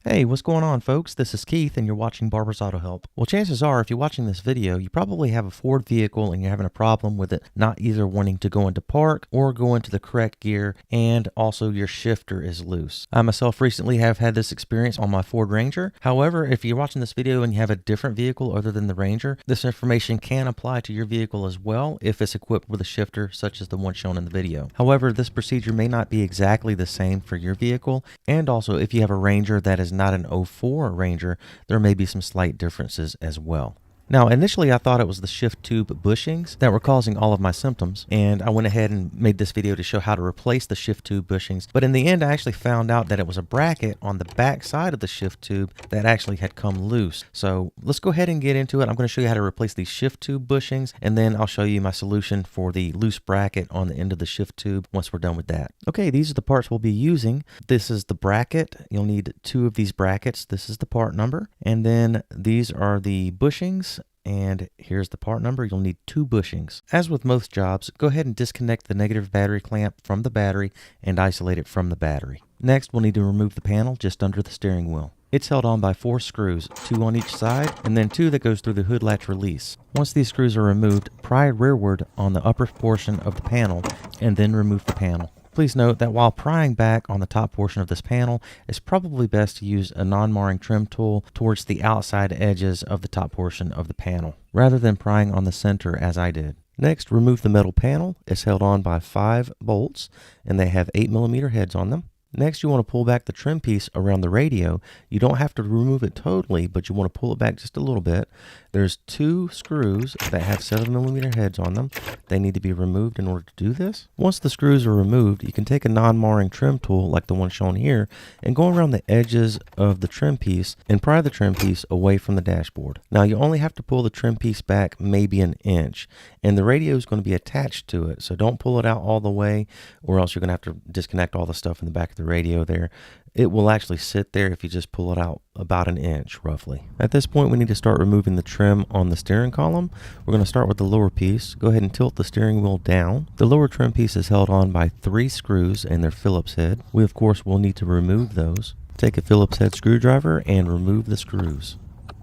Hey, what's going on, folks? This is Keith, and you're watching Barber's Auto Help. Well, chances are, if you're watching this video, you probably have a Ford vehicle and you're having a problem with it not either wanting to go into park or go into the correct gear, and also your shifter is loose. I myself recently have had this experience on my Ford Ranger. However, if you're watching this video and you have a different vehicle other than the Ranger, this information can apply to your vehicle as well if it's equipped with a shifter such as the one shown in the video. However, this procedure may not be exactly the same for your vehicle, and also if you have a Ranger that is not an '04 Ranger, there may be some slight differences as well. Now, initially I thought it was the shift tube bushings that were causing all of my symptoms, and I went ahead and made this video to show how to replace the shift tube bushings. But in the end, I actually found out that it was a bracket on the back side of the shift tube that actually had come loose. So let's go ahead and get into it. I'm going to show you how to replace these shift tube bushings, and then I'll show you my solution for the loose bracket on the end of the shift tube once we're done with that. Okay, these are the parts we'll be using. This is the bracket. You'll need 2 of these brackets. This is the part number, and then these are the bushings. And here's the part number. You'll need 2 bushings. As with most jobs, go ahead and disconnect the negative battery clamp from the battery and isolate it from the battery. Next, we'll need to remove the panel just under the steering wheel. It's held on by 4 screws, 2 on each side, and then 2 that goes through the hood latch release. Once these screws are removed, pry rearward on the upper portion of the panel and then remove the panel. Please note that while prying back on the top portion of this panel, it's probably best to use a non-marring trim tool towards the outside edges of the top portion of the panel, rather than prying on the center as I did. Next, remove the metal panel. It's held on by 5 bolts, and they have 8mm heads on them. Next, you want to pull back the trim piece around the radio. You don't have to remove it totally, but you want to pull it back just a little bit. There's 2 screws that have 7mm heads on them. They need to be removed in order to do this. Once the screws are removed, you can take a non-marring trim tool like the one shown here and go around the edges of the trim piece and pry the trim piece away from the dashboard. Now, you only have to pull the trim piece back maybe an inch, and the radio is going to be attached to it, so don't pull it out all the way, or else you're going to have to disconnect all the stuff in the back of the radio there. It will actually sit there if you just pull it out about an inch roughly. At this point, we need to start removing the trim on the steering column. We're going to start with the lower piece. Go ahead and tilt the steering wheel down. The lower trim piece is held on by 3 screws and their Phillips head. We of course will need to remove those. Take a Phillips head screwdriver and remove the screws.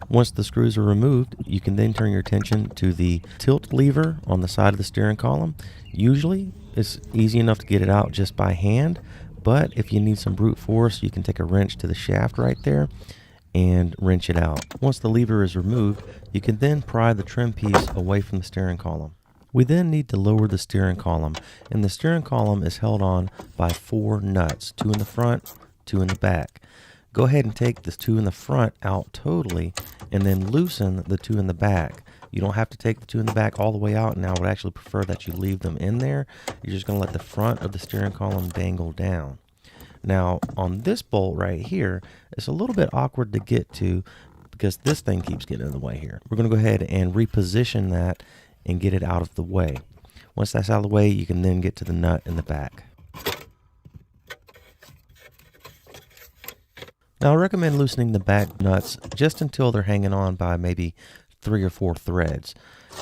Once the screws are removed, you can then turn your attention to the tilt lever on the side of the steering column. Usually it's easy enough to get it out just by hand, but if you need some brute force, you can take a wrench to the shaft right there and wrench it out. Once the lever is removed, you can then pry the trim piece away from the steering column. We then need to lower the steering column, and the steering column is held on by 4 nuts, 2 in the front, 2 in the back. Go ahead and take the 2 in the front out totally and then loosen the 2 in the back. You don't have to take the 2 in the back all the way out, and I would actually prefer that you leave them in there. You're just going to let the front of the steering column dangle down. Now, on this bolt right here, it's a little bit awkward to get to because this thing keeps getting in the way here. We're going to go ahead and reposition that and get it out of the way. Once that's out of the way, you can then get to the nut in the back. Now, I recommend loosening the back nuts just until they're hanging on by maybe 3 or 4 threads.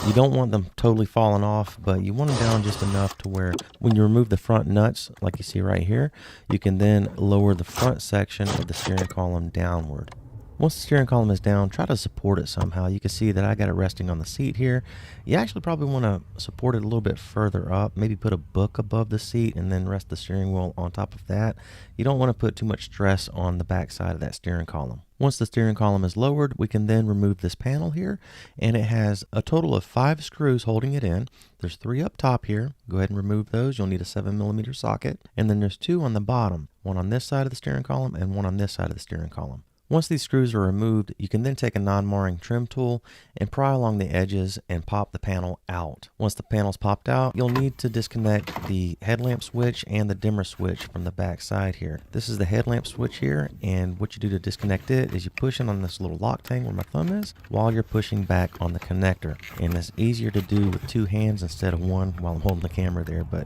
You don't want them totally falling off, but you want them down just enough to where when you remove the front nuts, like you see right here, you can then lower the front section of the steering column downward. Once the steering column is down, try to support it somehow. You can see that I got it resting on the seat here. You actually probably want to support it a little bit further up, maybe put a book above the seat and then rest the steering wheel on top of that. You don't want to put too much stress on the back side of that steering column. Once the steering column is lowered, we can then remove this panel here, and it has a total of 5 screws holding it in. There's 3 up top here. Go ahead and remove those. You'll need a 7mm socket, and then there's 2 on the bottom, 1 on this side of the steering column and 1 on this side of the steering column. Once these screws are removed, you can then take a non-marring trim tool and pry along the edges and pop the panel out. Once the panel's popped out, you'll need to disconnect the headlamp switch and the dimmer switch from the back side here. This is the headlamp switch here, and what you do to disconnect it is you push in on this little lock thing where my thumb is while you're pushing back on the connector. And it's easier to do with 2 hands instead of 1 while I'm holding the camera there, but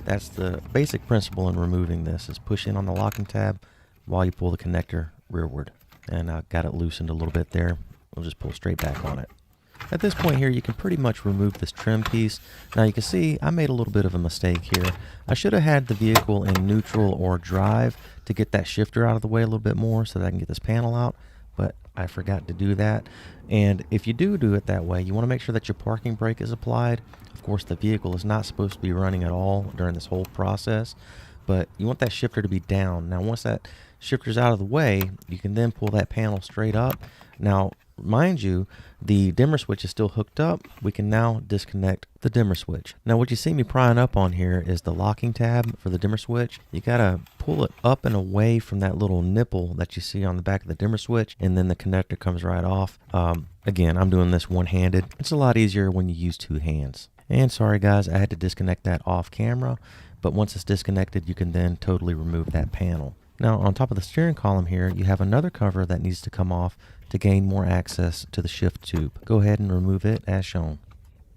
that's the basic principle in removing this, is push in on the locking tab while you pull the connector rearward. And I got it loosened a little bit there. We'll just pull straight back on it. At this point here, you can pretty much remove this trim piece. Now you can see I made a little bit of a mistake here. I should have had the vehicle in neutral or drive to get that shifter out of the way a little bit more so that I can get this panel out, but I forgot to do that. And if you do it that way, you want to make sure that your parking brake is applied. Of course, the vehicle is not supposed to be running at all during this whole process, but you want that shifter to be down. Now, once that shifter's out of the way, you can then pull that panel straight up. Now, mind you, the dimmer switch is still hooked up. We can now disconnect the dimmer switch. Now, what you see me prying up on here is the locking tab for the dimmer switch. You gotta pull it up and away from that little nipple that you see on the back of the dimmer switch, and then the connector comes right off. Again, I'm doing this one-handed. It's a lot easier when you use two hands. And sorry guys, I had to disconnect that off camera, but once it's disconnected, you can then totally remove that panel. Now, on top of the steering column here, you have another cover that needs to come off to gain more access to the shift tube. Go ahead and remove it as shown.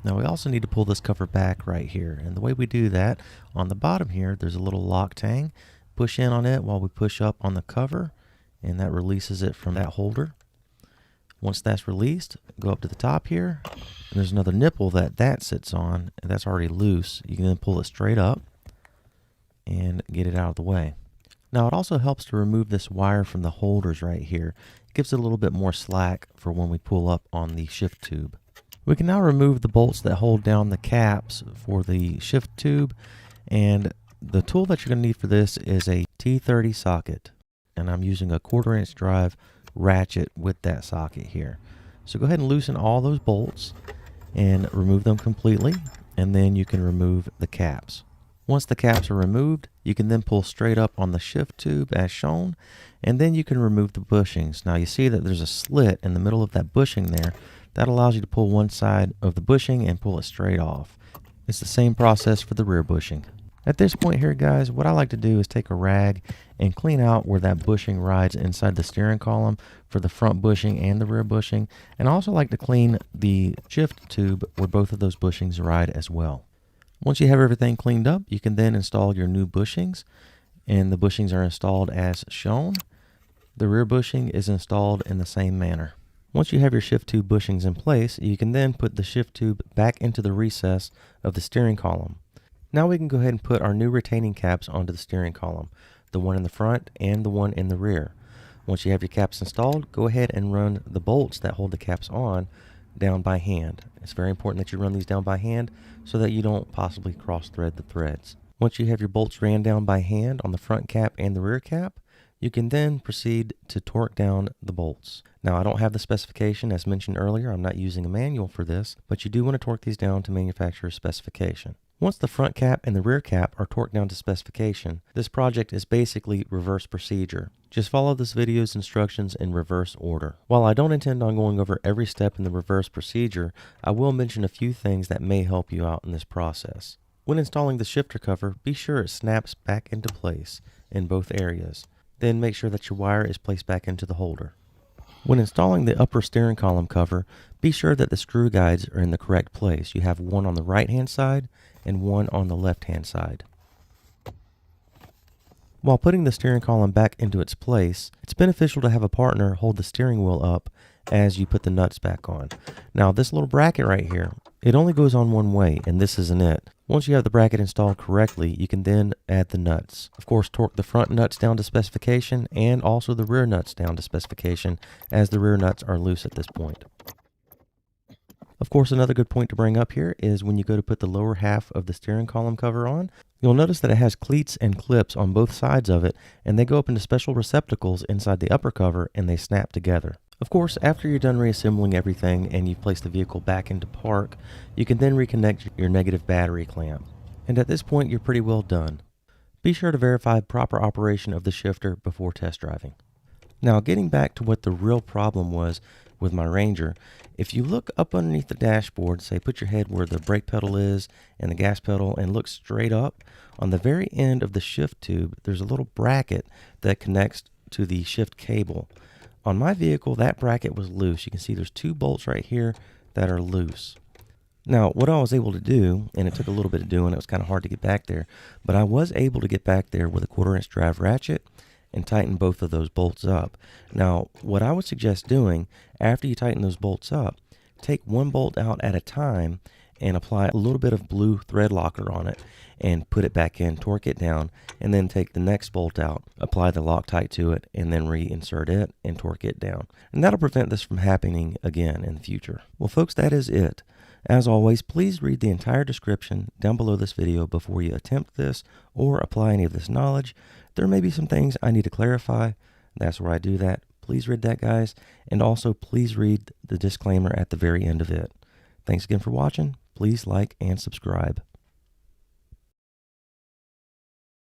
Now, we also need to pull this cover back right here. And the way we do that, on the bottom here, there's a little lock tang. Push in on it while we push up on the cover, and that releases it from that holder. Once that's released, go up to the top here, and there's another nipple that sits on, and that's already loose. You can then pull it straight up and get it out of the way. Now, it also helps to remove this wire from the holders right here. It gives it a little bit more slack for when we pull up on the shift tube. We can now remove the bolts that hold down the caps for the shift tube, and the tool that you're going to need for this is a T30 socket, and I'm using a 1/4 inch drive ratchet with that socket here. So go ahead and loosen all those bolts and remove them completely, and then you can remove the caps. Once the caps are removed, you can then pull straight up on the shift tube as shown, and then you can remove the bushings. Now you see that there's a slit in the middle of that bushing there. That allows you to pull one side of the bushing and pull it straight off. It's the same process for the rear bushing. At this point here, guys, what I like to do is take a rag and clean out where that bushing rides inside the steering column for the front bushing and the rear bushing. And I also like to clean the shift tube where both of those bushings ride as well. Once you have everything cleaned up, you can then install your new bushings, and the bushings are installed as shown. The rear bushing is installed in the same manner. Once you have your shift tube bushings in place, you can then put the shift tube back into the recess of the steering column. Now we can go ahead and put our new retaining caps onto the steering column, the one in the front and the one in the rear. Once you have your caps installed, go ahead and run the bolts that hold the caps on down by hand. It's very important that you run these down by hand so that you don't possibly cross thread the threads. Once you have your bolts ran down by hand on the front cap and the rear cap, you can then proceed to torque down the bolts. Now, I don't have the specification as mentioned earlier. I'm not using a manual for this, but you do want to torque these down to manufacturer's specification. Once the front cap and the rear cap are torqued down to specification, this project is basically reverse procedure. Just follow this video's instructions in reverse order. While I don't intend on going over every step in the reverse procedure, I will mention a few things that may help you out in this process. When installing the shifter cover, be sure it snaps back into place in both areas. Then make sure that your wire is placed back into the holder. When installing the upper steering column cover, be sure that the screw guides are in the correct place. You have one on the right hand side and one on the left hand side. While putting the steering column back into its place, it's beneficial to have a partner hold the steering wheel up as you put the nuts back on. Now, this little bracket right here, it only goes on one way, and this isn't it. Once you have the bracket installed correctly, you can then add the nuts. Of course, torque the front nuts down to specification and also the rear nuts down to specification, as the rear nuts are loose at this point. Of course, another good point to bring up here is when you go to put the lower half of the steering column cover on, you'll notice that it has cleats and clips on both sides of it, and they go up into special receptacles inside the upper cover and they snap together. Of course, after you're done reassembling everything and you've placed the vehicle back into park, you can then reconnect your negative battery clamp. And at this point, you're pretty well done. Be sure to verify proper operation of the shifter before test driving. Now, getting back to what the real problem was with my Ranger, if you look up underneath the dashboard, say put your head where the brake pedal is and the gas pedal and look straight up, on the very end of the shift tube, there's a little bracket that connects to the shift cable. On my vehicle, that bracket was loose. You can see there's two bolts right here that are loose. Now, what I was able to do, and it took a little bit of doing, it was kind of hard to get back there, but I was able to get back there with a 1/4 inch drive ratchet and tighten both of those bolts up. Now, what I would suggest doing after you tighten those bolts up, take one bolt out at a time and apply a little bit of blue thread locker on it and put it back in, torque it down, and then take the next bolt out, apply the Loctite to it, and then reinsert it and torque it down. And that'll prevent this from happening again in the future. Well, folks, that is it. As always, please read the entire description down below this video before you attempt this or apply any of this knowledge. There may be some things I need to clarify. That's where I do that. Please read that, guys. And also, please read the disclaimer at the very end of it. Thanks again for watching. Please like and subscribe.